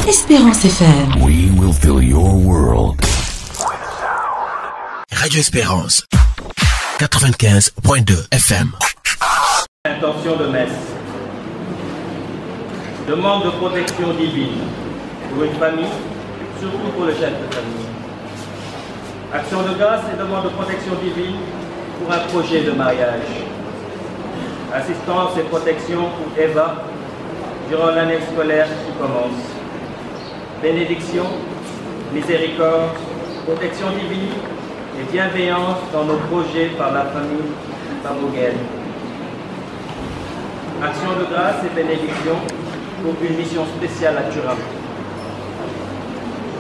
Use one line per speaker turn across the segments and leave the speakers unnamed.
Espérance FM.
We will fill your world.
Radio Espérance 95.2 FM.
Intention de messe. Demande de protection divine pour une famille, surtout pour le chef de famille. Action de grâce et demande de protection divine pour un projet de mariage. Assistance et protection pour Eva durant l'année scolaire qui commence. Bénédiction, miséricorde, protection divine et bienveillance dans nos projets par la famille Baboguel. Action de grâce et bénédiction pour une mission spéciale à Turam.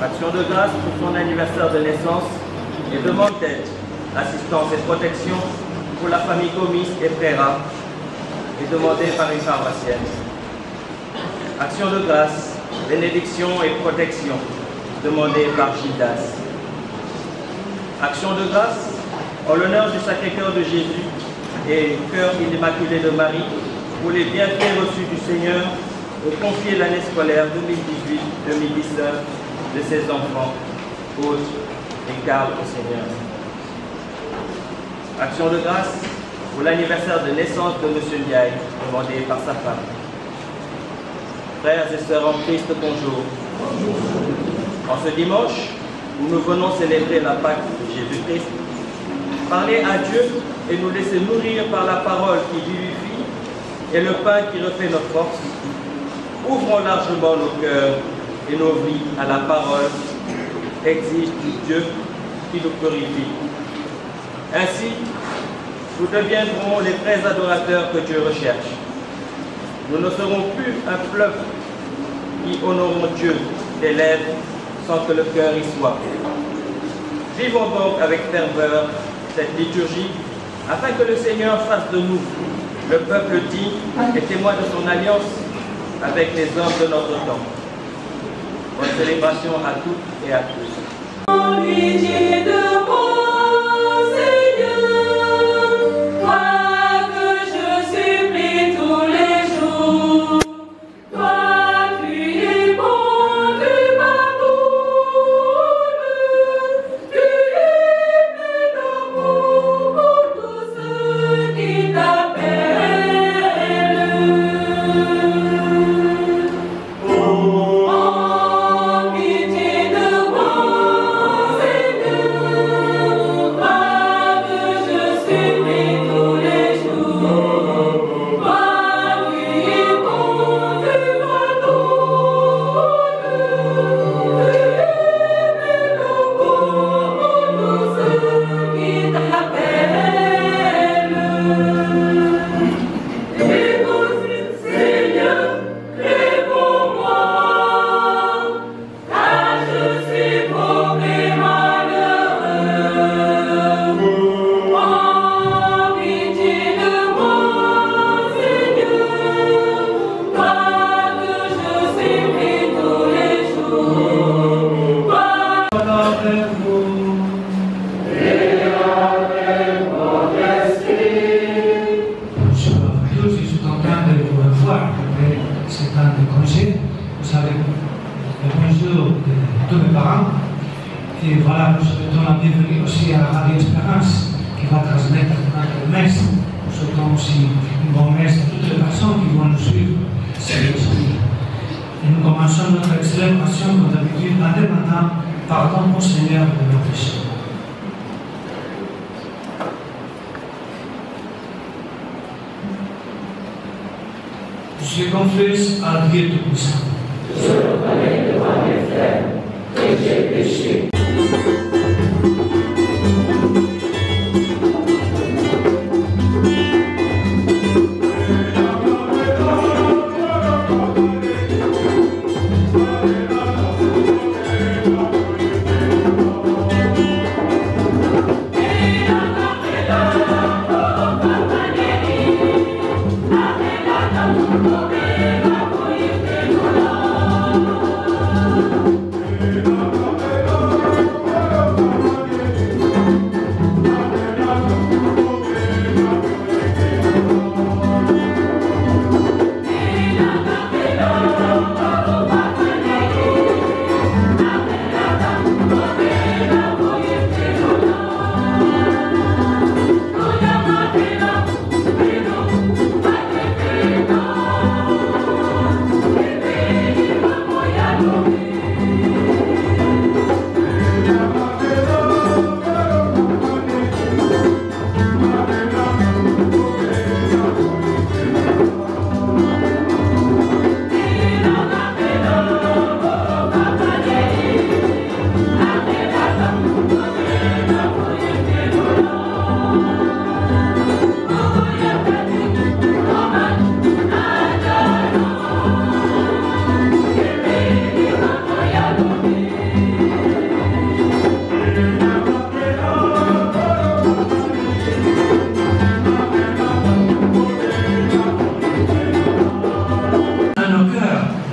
Action de grâce pour son anniversaire de naissance et demande d'aide, assistance et protection pour la famille Gomis et Frera et demandée par une pharmacienne. Action de grâce, bénédiction et protection demandée par Gildas. Action de grâce en l'honneur du Sacré-Cœur de Jésus et Cœur immaculé de Marie pour les bienfaits reçus du Seigneur et confier l'année scolaire 2018-2019 de ses enfants, Aude et Karl au Seigneur. Action de grâce pour l'anniversaire de naissance de M. Ndiaye, demandé par sa femme. Frères et sœurs en Christ, bonjour. En ce dimanche, où nous venons célébrer la Pâque de Jésus-Christ, parler à Dieu et nous laisser nourrir par la parole qui vivifie et le pain qui refait nos forces, ouvrons largement nos cœurs et nos vies à la parole exige du Dieu qui nous purifie. Ainsi, nous deviendrons les vrais adorateurs que Dieu recherche. Nous ne serons plus un fleuve qui honorons Dieu des lèvres sans que le cœur y soit. Vivons donc avec ferveur cette liturgie afin que le Seigneur fasse de nous le peuple digne et témoin de son alliance avec les hommes de notre temps. Bonne célébration à toutes et à tous.
Je confesse à Dieu Tout-Puissant. Je reconnais devant mes frères que j'ai péché.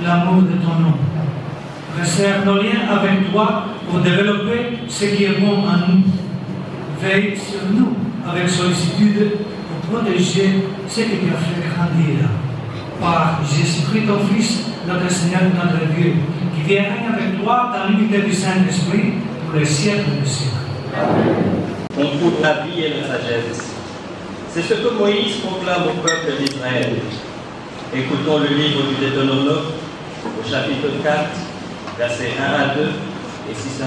l'amour de ton nom. Resserre nos liens avec toi pour développer ce qui est bon en nous. Veille sur nous avec sollicitude pour protéger ce que tu as fait grandir. Par Jésus-Christ, ton Fils, notre Seigneur, notre Dieu, qui vient régner avec toi dans l'unité du Saint-Esprit pour les siècles des siècles.
On trouve la vie et la sagesse. C'est ce que Moïse proclame au peuple d'Israël. Écoutons le livre du Deutéronome au chapitre 4, versets 1 à 2 et 6 à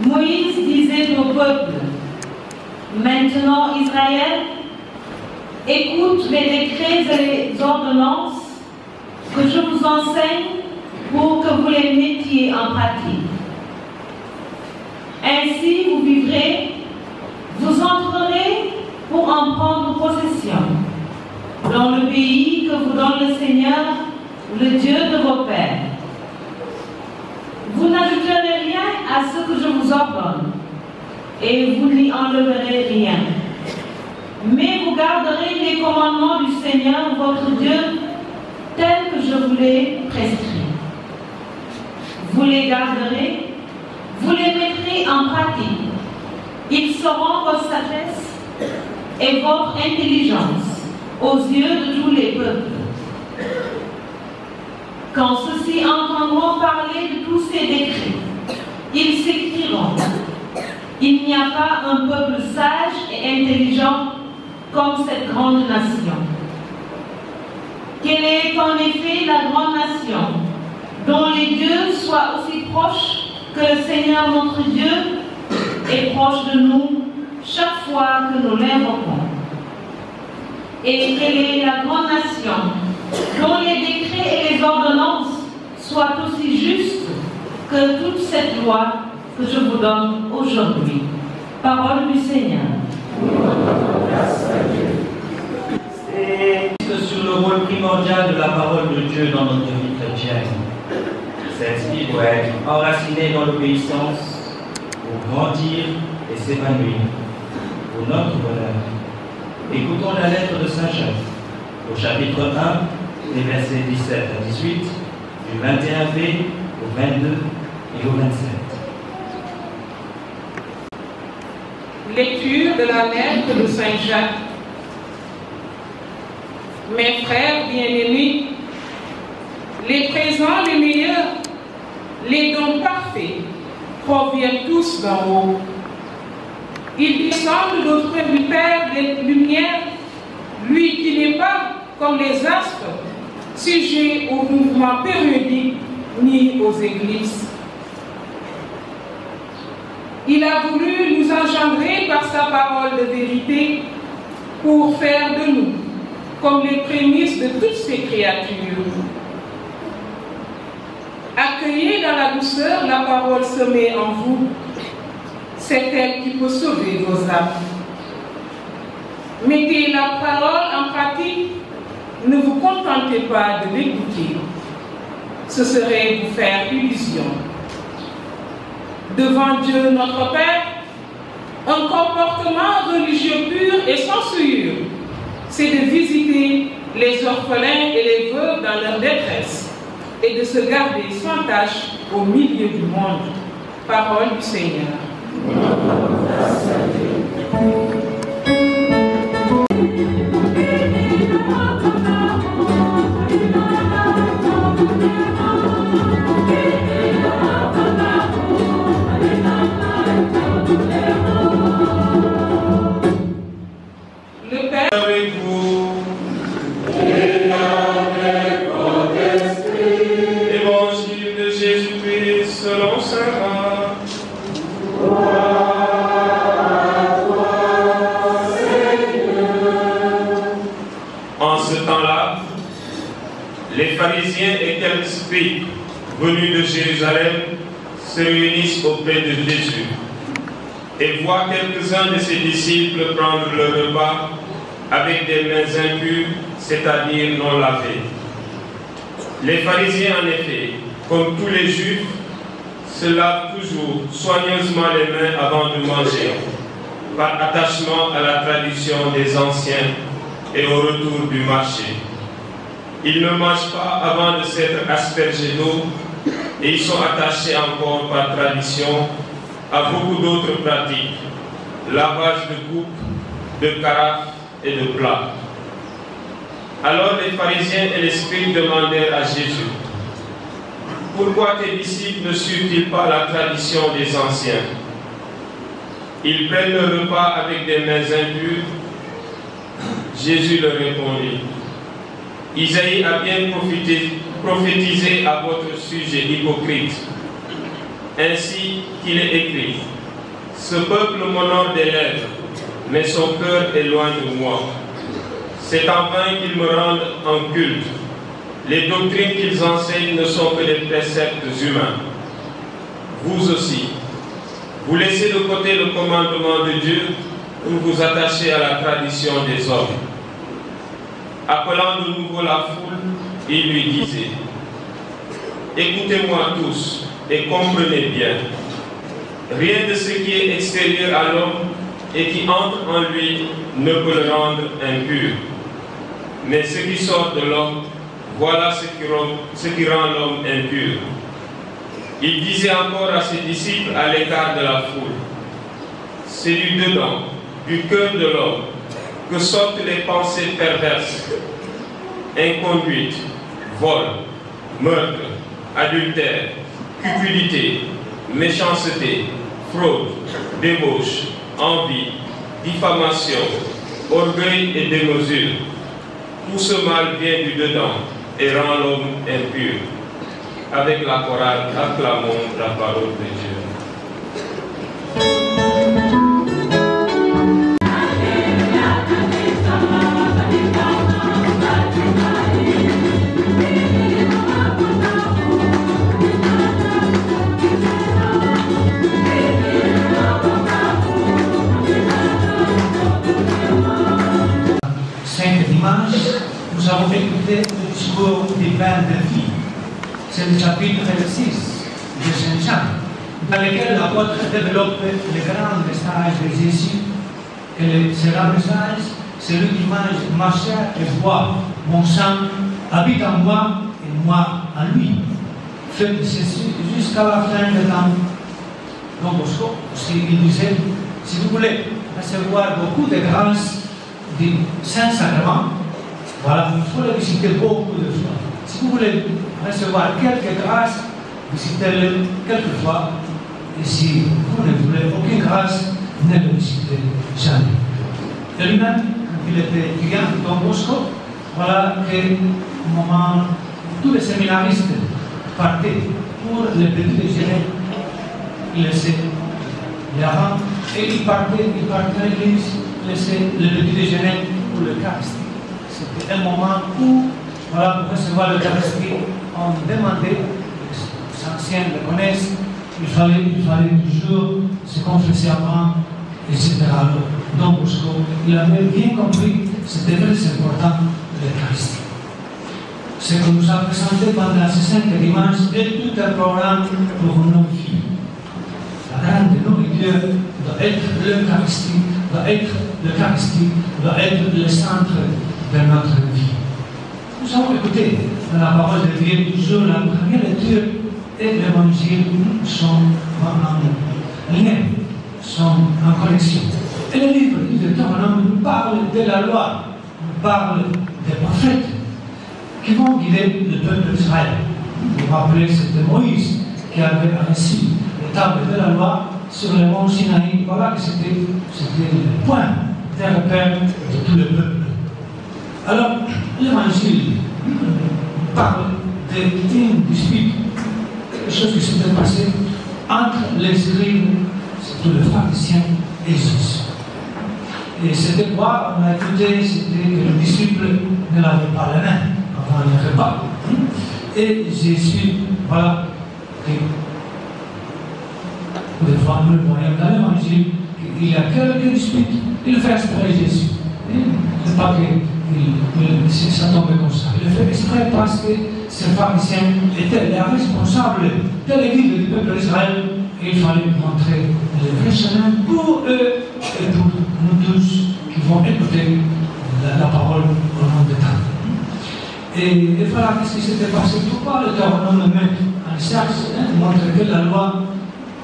8.
Moïse disait au peuple, maintenant Israël, écoute les décrets et les ordonnances que je vous enseigne pour que vous les mettiez en pratique. Ainsi vous vivrez, vous entrerez pour en prendre possession dans le pays que vous donne le Seigneur, le Dieu de vos pères. Vous n'ajouterez rien à ce que je vous ordonne, et vous n'y enleverez rien. Mais vous garderez les commandements du Seigneur, votre Dieu, tels que je vous les prescris. Vous les garderez, vous les mettrez en pratique. Ils seront votre sagesse et votre intelligence aux yeux de tous les peuples. Quand ceux-ci entendront parler de tous ces décrets, ils s'écrieront: il n'y a pas un peuple sage et intelligent comme cette grande nation. Quelle est en effet la grande nation dont les dieux soient aussi proches que le Seigneur notre Dieu est proche de nous chaque fois que nous l'invoquons? Et quelle est la grande nation dont les décrets et les ordonnances soient aussi justes que toute cette loi que je vous donne aujourd'hui? Parole du Seigneur.
C'est sur le rôle primordial de la parole de Dieu dans notre vie chrétienne. Cette vie doit être enracinée dans l'obéissance pour grandir et s'épanouir pour notre bonheur. Écoutons la lettre de Saint Jacques au chapitre 1, des versets 17 à 18, du 21b au 22 et au 27.
Lecture de la lettre de Saint Jacques. Mes frères bien-aimés, les présents les meilleurs, les dons parfaits, proviennent tous d'en haut. Ils descendent d'auprès du Père des Lumières, lui qui n'est pas comme les astres, sujet au mouvement périodique ni aux éclipses. Il a voulu nous engendrer par sa parole de vérité pour faire de nous comme les prémices de toutes ces créatures. Accueillez dans la douceur la parole semée en vous. C'est elle qui peut sauver vos âmes. Mettez la parole en pratique. Ne vous contentez pas de l'écouter. Ce serait vous faire illusion. Devant Dieu notre Père, un comportement religieux pur et sans souillure, c'est de visiter les orphelins et les veuves dans leur détresse et de se garder sans tâche au milieu du monde. Parole du Seigneur. Le Père
avec vous. Évangile de Jésus-Christ selon saint Marc. En ce temps-là, les pharisiens et quelques scribes venus de Jérusalem se réunissent auprès de Jésus et voient quelques-uns de ses disciples prendre le repas avec des mains impures, c'est-à-dire non lavées. Les pharisiens, en effet, comme tous les juifs, se lavent toujours soigneusement les mains avant de manger, par attachement à la tradition des anciens et au retour du marché. Ils ne mangent pas avant de s'être aspergés d'eau et ils sont attachés encore par tradition à beaucoup d'autres pratiques, lavage de coupes, de carafes et de plats. Alors les pharisiens et les scribes demandèrent à Jésus: pourquoi tes disciples ne suivent-ils pas la tradition des anciens? Ils prennent le repas avec des mains impures. Jésus leur répondit: Isaïe a bien prophétisé à votre sujet, hypocrite. Ainsi qu'il est écrit: ce peuple m'honore des lèvres, mais son cœur est loin de moi. C'est en vain qu'ils me rendent en culte. Les doctrines qu'ils enseignent ne sont que des préceptes humains. Vous aussi, vous laissez de côté le commandement de Dieu pour vous attacher à la tradition des hommes. Appelant de nouveau la foule, il lui disait: écoutez-moi tous et comprenez bien. Rien de ce qui est extérieur à l'homme et qui entre en lui ne peut le rendre impur. Mais ce qui sort de l'homme, voilà ce qui rend l'homme impur. Il disait encore à ses disciples à l'écart de la foule: c'est du dedans, du cœur de l'homme, que sortent les pensées perverses, inconduite, vol, meurtre, adultère, cupidité, méchanceté, fraude, débauche, envie, diffamation, orgueil et démesure. Tout ce mal vient du dedans et rend l'homme impur. Avec la chorale, acclamons la parole de Dieu.
Nous avons écouté le discours des pères de vie. C'est le chapitre 6 de Saint Jean, dans lequel l'apôtre développe le grand message de Jésus. Et c'est le message, c'est lui qui mange ma chair et boit mon sang, habite en moi et moi en lui. Faites ceci jusqu'à la fin des temps. Donc, il disait: si vous voulez recevoir beaucoup de grâce du Saint-Sacrement, voilà, il faut le visiter beaucoup de fois. Si vous voulez recevoir quelques grâces, visitez-le quelques fois. Et si vous ne voulez aucune grâce, ne le visitez jamais. Et lui-même, quand il était étudiant dans Bosco, voilà qu'au moment où tous les séminaristes partaient pour le petit déjeuner, il laissait les avant et il partait à l'église, il laissait le petit déjeuner pour le Christ. C'était un moment où, voilà, pour recevoir l'Eucharistie, on demandait, les anciens le connaissent, il fallait toujours se confesser avant, etc. Donc, il avait bien compris, c'était très important, l'Eucharistie. Ce que nous a présenté pendant ces 5 dimanches est tout un programme pour nos vies. La grande nourriture doit être l'Eucharistie, doit être le centre de notre vie. Nous avons écouté dans la parole de Dieu toujours la première lecture et l'évangile sont en lien, sont en connexion. Et le livre du Deutéronome nous parle de la loi, nous parle des prophètes qui vont guider le peuple d'Israël. Vous vous rappelez, c'était Moïse qui avait reçu les tables de la loi sur le mont Sinaï. Voilà que c'était le point de repère de tout le peuple. Alors, l'évangile parle d'une dispute, quelque chose qui s'était passé entre les scribes, surtout les pharisiens, et Jésus. Et c'était quoi? On a écouté, c'était que les disciples ne lavaient pas les mains avant le repas. Et Jésus, voilà, des fois nous le voyons dans l'évangile, il y a quelques disputes, il fait exprès Jésus. Ce n'est pas que ça tombe comme ça. Il le fait exprès parce que ces pharisiens étaient les responsables de l'église du peuple d'Israël et il fallait montrer le vrai chemin pour eux et pour nous tous qui vont écouter la parole au nom de temps. Et voilà, qu'est-ce qui s'était passé? Pourquoi le Deutéronome met en charge, montre que la loi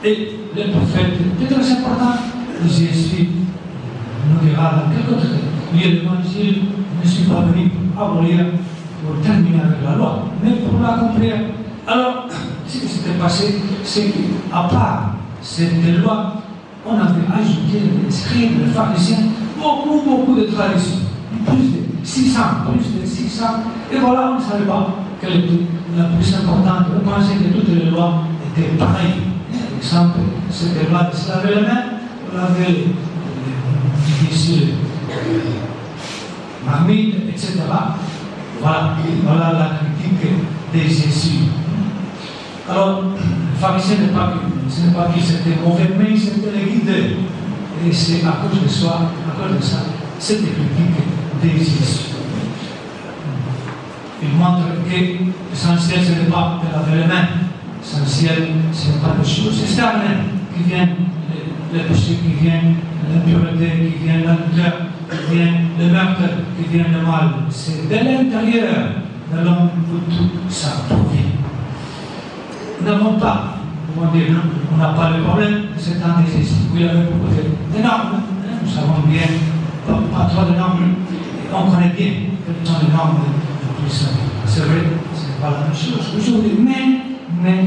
et les prophètes étaient très importants. Jésus nous dira dans quelque autre lieu de l'Évangile, je ne suis pas venu pour abolir, pour terminer avec la loi, mais pour l'accomplir. Alors, ce qui s'était passé, c'est qu'à part cette loi, on avait ajouté les scribes, les pharisiens, beaucoup de traditions. Plus de 600. Et voilà, on ne savait pas quelle était la plus importante. On pensait que toutes les lois étaient pareilles. Par exemple, cette loi de se laver les mains, on laver difficile, marmite, etc. Voilà la critique de Jésus. Alors, les pharisiens, ce n'est pas qu'ils étaient mauvais, mais ils étaient les guidés. Et c'est à cause de ça, cette critique de Jésus. Il montre que l'essentiel, ce n'est pas de laver les mains. L'essentiel, ce n'est pas des choses externes qui viennent, les péchés qui viennent, l'impureté qui vient, l'adultère qui vient, le meurtre qui vient, le mal. C'est de l'intérieur de l'homme que tout ça provient. Nous n'avons pas, on n'a pas le problème de ce temps de Jésus. Il y avait beaucoup de normes. Nous savons bien, pas trop de normes. On connaît bien quelles sont les normes de plus. C'est vrai, ce n'est pas la même chose aujourd'hui. Mais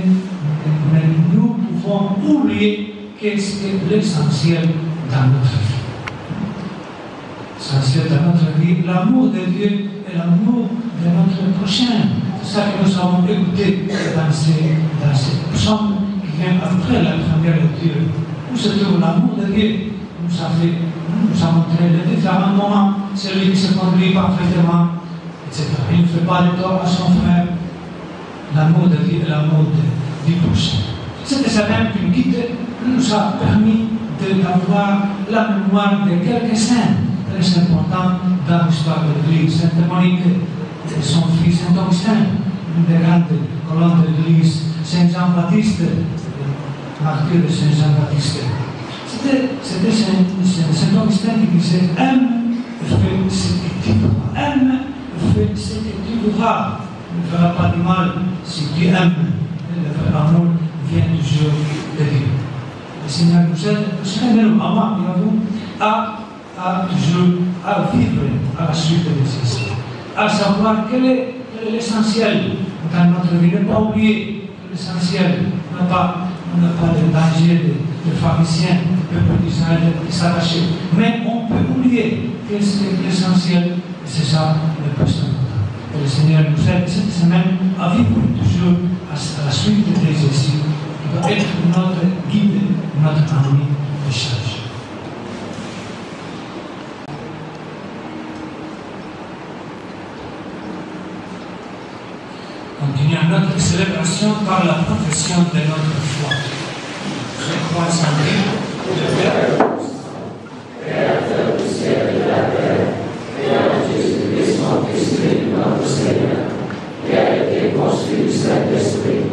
nous pouvons oublier qu'est-ce que l'essentiel dans notre vie. L'essentiel dans notre vie, l'amour de Dieu et l'amour de notre prochain. C'est ça que nous avons écouté dans ces psaumes qui viennent après la première lecture. Où se trouve l'amour de Dieu? Nous a montré les différents moments, celui qui se conduit parfaitement, etc. Il ne fait pas de tort à son frère. L'amour de Dieu et l'amour du prochain. C'était ça même qu'une guide nous a permis d'avoir la mémoire de quelques saints très importants dans l'histoire de l'Église. Sainte Monique et son fils Saint Augustin, une des grandes colonnes de l'Église. Saint Jean-Baptiste, martyr de Saint Jean-Baptiste. C'était Saint Augustin qui disait: aime, fais ce que tu voudras. Aime, fais ce que tu voudras. Ne fera pas du mal si tu aimes. L'amour vient toujours de Dieu. Le Seigneur nous aide, à moi et à vous, à toujours à vivre à la suite de Jésus. À savoir quel est l'essentiel dans notre vie. Ne pas oublier l'essentiel. On n'a pas le danger de pharisiens, du peuple d'Israël qui s'attacher. Mais on peut oublier que c'est l'essentiel, c'est ça le plus important. Que le Seigneur nous aide cette semaine à vivre toujours à la suite de Jésus, qui doit être notre guide, notre ami de charge. Continuons notre célébration par la profession de notre foi. Je crois en Dieu, le Père, Créateur du ciel et de la terre, et en Jésus-Christ, son Fils, notre Seigneur, qui a été conçu du Saint-Esprit,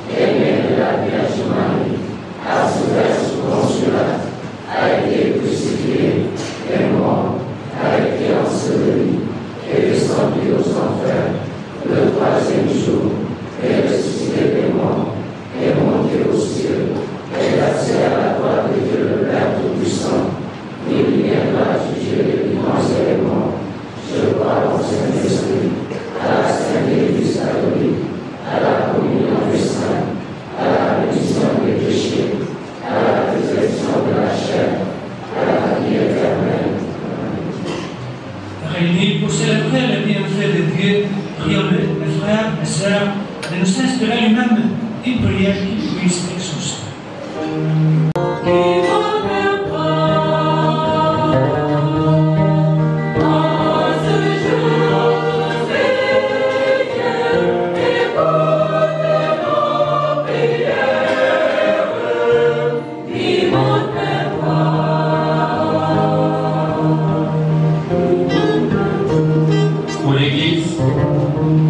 et né de la Vierge Marie, a souffert sous Ponce Pilate, a été crucifié, est mort, a été enseveli, et descendu aux enfers. Le troisième jour, est ressuscité des morts, est monté aux cieux, est assis à la droite de Dieu le Père Tout-Puissant. Il viendra juger les vivants et les morts. Je crois au Saint-Esprit, à la Sainte Église catholique, à la communion des saints, à la rémission des péchés, à la résurrection de la chair, à la vie éternelle. Réunis pour célébrer le bienfait de Dieu, prions-le, mes frères, mes sœurs, de nous inspirer lui-même une prière qui puisse exaucer.
Pour l'Église,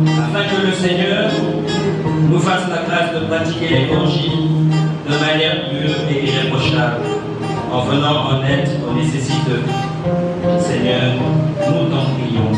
afin que le Seigneur nous fasse la grâce de pratiquer l'Évangile de manière pure et irréprochable, en venant en aide aux nécessiteux. Seigneur, nous t'en prions.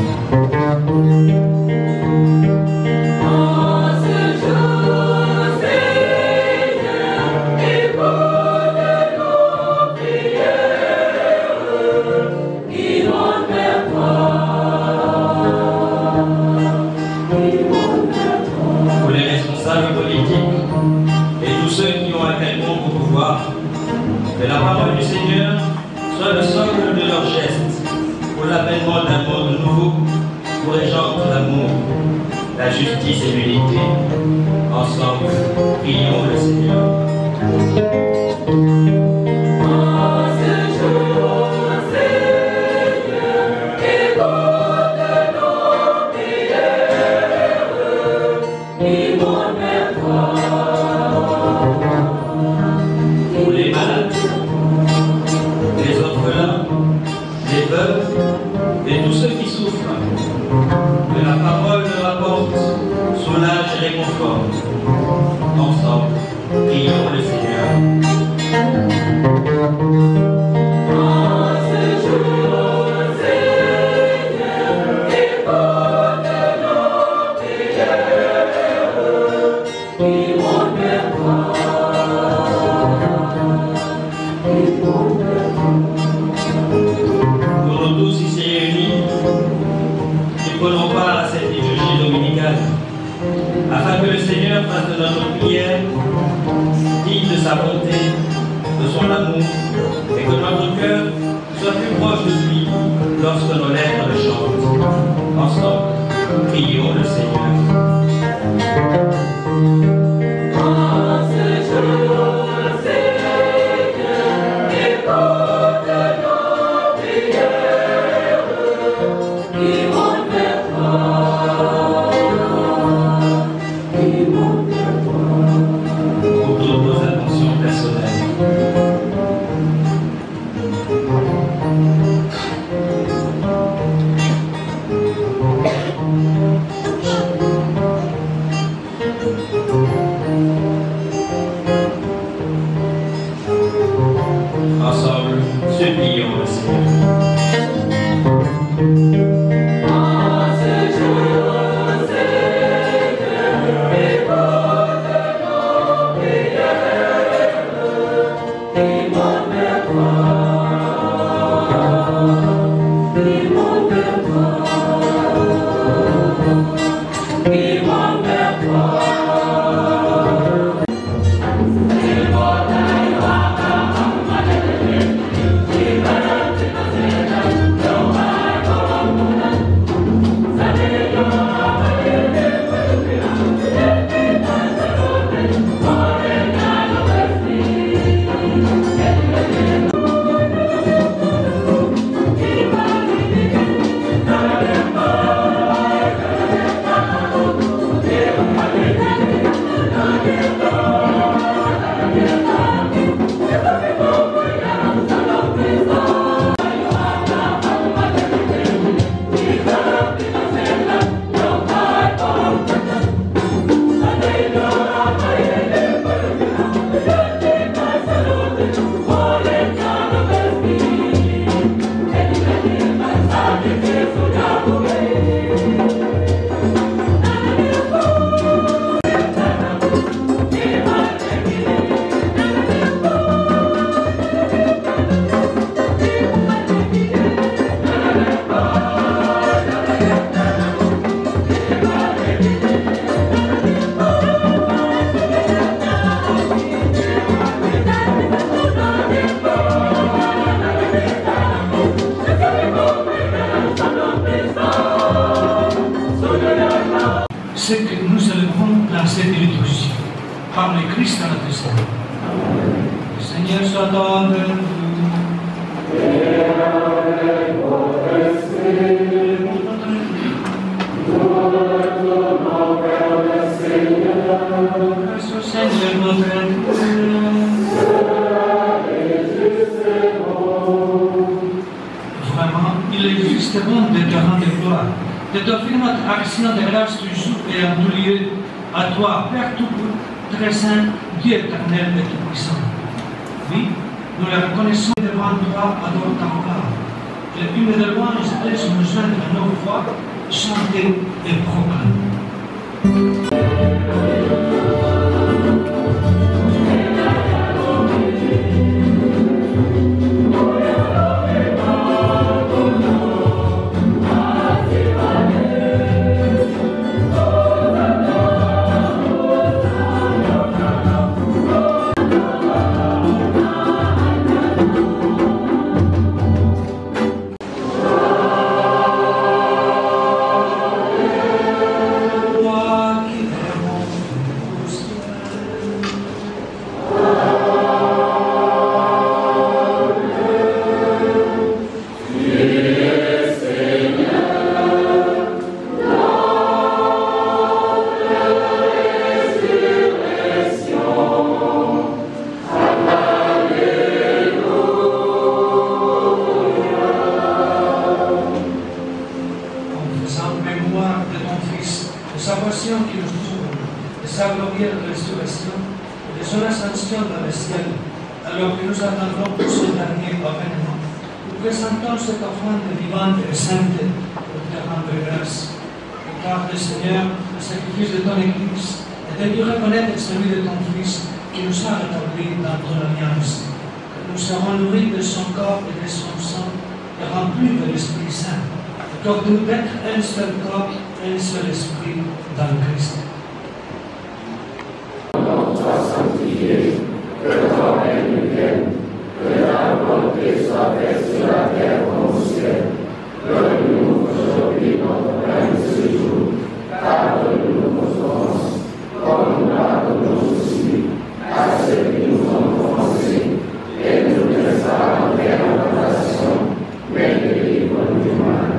la justice et l'unité. Ensemble, prions le Seigneur. Pour les malades, les orphelins, les veuves et tous ceux qui souffrent, que la parole leur apporte soulage et réconforte. Ensemble, prions le Seigneur. Nous tous ici réunis, nous prenons part à cette liturgie dominicale, afin que le Seigneur fasse de notre prière digne de sa bonté, de son amour, et que notre cœur soit plus proche de lui lorsque nos lèvres le chantent. Ensemble, prions le Seigneur. Ensemble, supplions le Seigneur.
Ce que nous élevons dans cette liturgie, par le Christ à notre Seigneur. Le Seigneur soit avec vous. Et avec votre esprit. Nous retournons vers le Seigneur. Grâce au Seigneur notre Dieu. Vraiment, il est juste bon de te rendre gloire, de t'offrir notre action de grâce toujours et en tout lieu à toi, Père tout très saint, Dieu éternel et tout puissant. Oui, nous la reconnaissons devant toi, adore ta gloire. Et une de louange laisse nous joindre à nos voix, chanter et proclamer. qui nous ouvre, de sa glorieuse résurrection et de son ascension dans le ciel, alors que nous attendons pour ce dernier avènement. Nous présentons cette offrande vivante et sainte pour te rendre grâce. Car le Seigneur, le sacrifice de ton Église, et de lui reconnaître celui de ton Fils, qui nous a rétablis dans ton alliance. Que nous serons nourris de son corps et de son sang, et remplis de l'Esprit Saint. Accorde-nous d'être un seul corps et un seul esprit dans le Christ. Que ton règne vienne, que ta volonté soit faite sur la terre comme au ciel. Donne-nous aujourd'hui notre pain de ce jour. Pardonne-nous nos offenses, comme nous pardonnons aussi à ceux qui nous ont offensés. Et ne nous laisse pas entrer en tentation, mais délivre-nous du mal.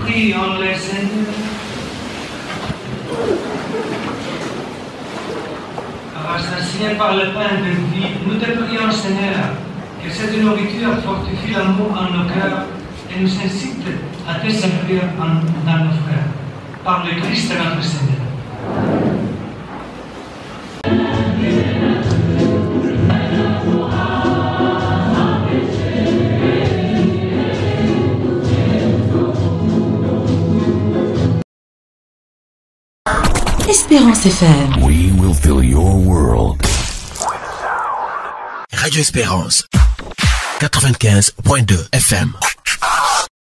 Prions le Seigneur. Rassasiés par le pain de vie, nous te prions, Seigneur, que cette nourriture fortifie l'amour en nos cœurs et nous incite à te servir dans nos frères. Par le Christ notre Seigneur.
Espérance FM.
We will fill your world.
Radio Espérance 95.2 FM.